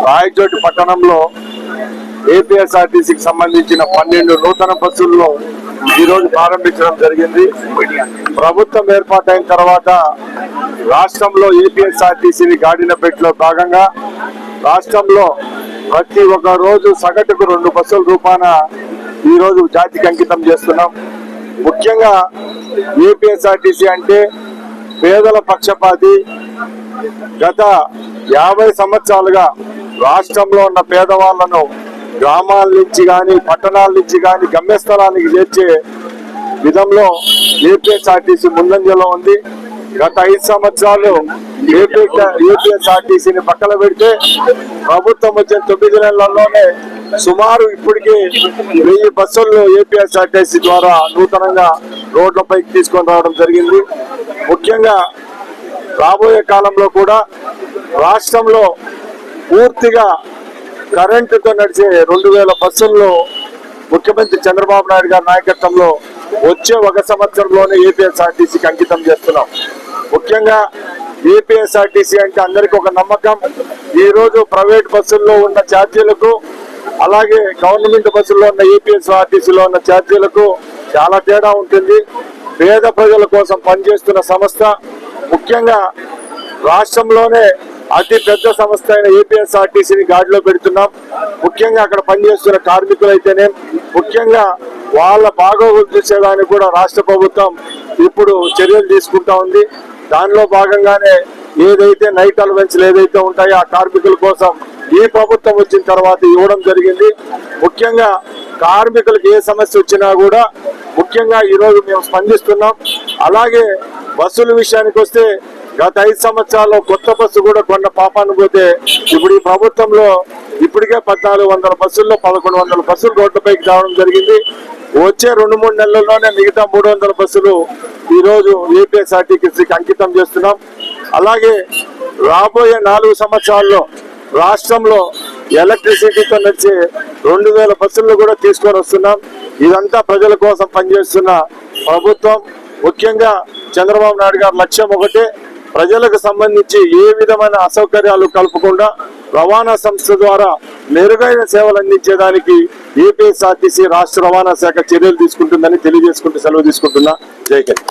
రాయచోటి పట్టణంలో ఏపీఎస్ఆర్టీసీకి సంబంధించిన 12 నూతన బస్సులను ఈ రోజు ప్రారంభించడం జరిగింది. ప్రభుత్వం ఏర్పాటైన తర్వాత రాష్ట్రంలో ఏపీఎస్ఆర్టీసీని గాడిన పెట్టిలో భాగంగా రాష్ట్రంలో ప్రతి ఒక్క రోజు సగటుకు 2 బస్సుల రూపాన ఈ రోజు జాతికి అంకితం చేస్తున్నాం. ముఖ్యంగా ఏపీఎస్ఆర్టీసీ అంటే పేదల పక్షపాతి. గత 50 సంవత్సరాలుగా రాష్ట్రంలో ఉన్న పేదవాళ్లను గ్రామాల నుంచి కానీ పట్టణాల నుంచి కానీ గమ్యస్థలానికి చేర్చే విధంలో ఏపీఎస్ఆర్టీసీ ముందంజలో ఉంది. గత 5 సంవత్సరాలు ఏపీఎస్ఆర్టీసీని పక్కన పెడితే ప్రభుత్వం వచ్చిన 9 నెలల్లోనే సుమారు ఇప్పటికీ 1000 బస్సులను ఏపీఎస్ఆర్టీసీ ద్వారా నూతనంగా రోడ్లపైకి తీసుకొని రావడం జరిగింది. ముఖ్యంగా రాబోయే కాలంలో కూడా రాష్ట్రంలో పూర్తిగా కరెంటుతో నడిచే 2000 బస్సులను ముఖ్యమంత్రి చంద్రబాబు నాయుడు గారి నాయకత్వంలో వచ్చే 1 సంవత్సరంలోనే ఏపీఎస్ఆర్టీసీకి అంకితం చేస్తున్నాం. ముఖ్యంగా ఏపీఎస్ఆర్టీసీ అంటే అందరికీ ఒక నమ్మకం. ఈ రోజు ప్రైవేట్ బస్సుల్లో ఉన్న ఛార్జీలకు అలాగే గవర్నమెంట్ బస్సుల్లో ఉన్న ఏపీఎస్ఆర్టీసీలో ఉన్న ఛార్జీలకు చాలా తేడా ఉంటుంది. పేద ప్రజల కోసం పనిచేస్తున్న సంస్థ, ముఖ్యంగా రాష్ట్రంలోనే అతి పెద్ద సంస్థ అయిన ఏపీఎస్ఆర్టీసీని గాడిలో పెడుతున్నాం. ముఖ్యంగా అక్కడ పనిచేస్తున్న కార్మికులైతేనే ముఖ్యంగా వాళ్ళ బాగోగులు చూసేదానికి కూడా రాష్ట్ర ప్రభుత్వం ఇప్పుడు చర్యలు తీసుకుంటా ఉంది. దానిలో భాగంగానే ఏదైతే నైట్ అలవెన్స్లు ఏదైతే ఉంటాయో ఆ కార్మికుల కోసం ఈ ప్రభుత్వం వచ్చిన తర్వాత ఇవ్వడం జరిగింది. ముఖ్యంగా కార్మికులకు ఏ సమస్య వచ్చినా కూడా ముఖ్యంగా ఈరోజు మేము స్పందిస్తున్నాం. అలాగే బస్సుల విషయానికి వస్తే గత 5 సంవత్సరాల్లో కొత్త బస్సు కూడా కొన్న పాపాను పోతే ఇప్పుడు ఈ ప్రభుత్వంలో ఇప్పటికే 1400 బస్సుల్లో 1100 బస్సులు రోడ్లపైకి రావడం జరిగింది. వచ్చే 2-3 నెలల్లోనే మిగతా 300 బస్సులు ఈ రోజు ఏపీఎస్ఆర్టీసీకి అంకితం చేస్తున్నాం. అలాగే రాబోయే 4 సంవత్సరాల్లో రాష్ట్రంలో ఎలక్ట్రిసిటీతో నడిచే 2000 బస్సులను కూడా తీసుకొని వస్తున్నాం. ఇదంతా ప్రజల కోసం పనిచేస్తున్న ప్రభుత్వం. ముఖ్యంగా చంద్రబాబు నాయుడు గారి లక్ష్యం ఒకటే, ప్రజలకు సంబంధించి ఏ విధమైన అసౌకర్యాలు కలపకుండా రవాణా సంస్థ ద్వారా మెరుగైన సేవలు అందించేదానికి ఏపీఎస్ఆర్టీసీ రాష్ట్ర రవాణా శాఖ చర్యలు తీసుకుంటుందని తెలియజేసుకుంటూ సెలవు తీసుకుంటున్నా. జై హింద్.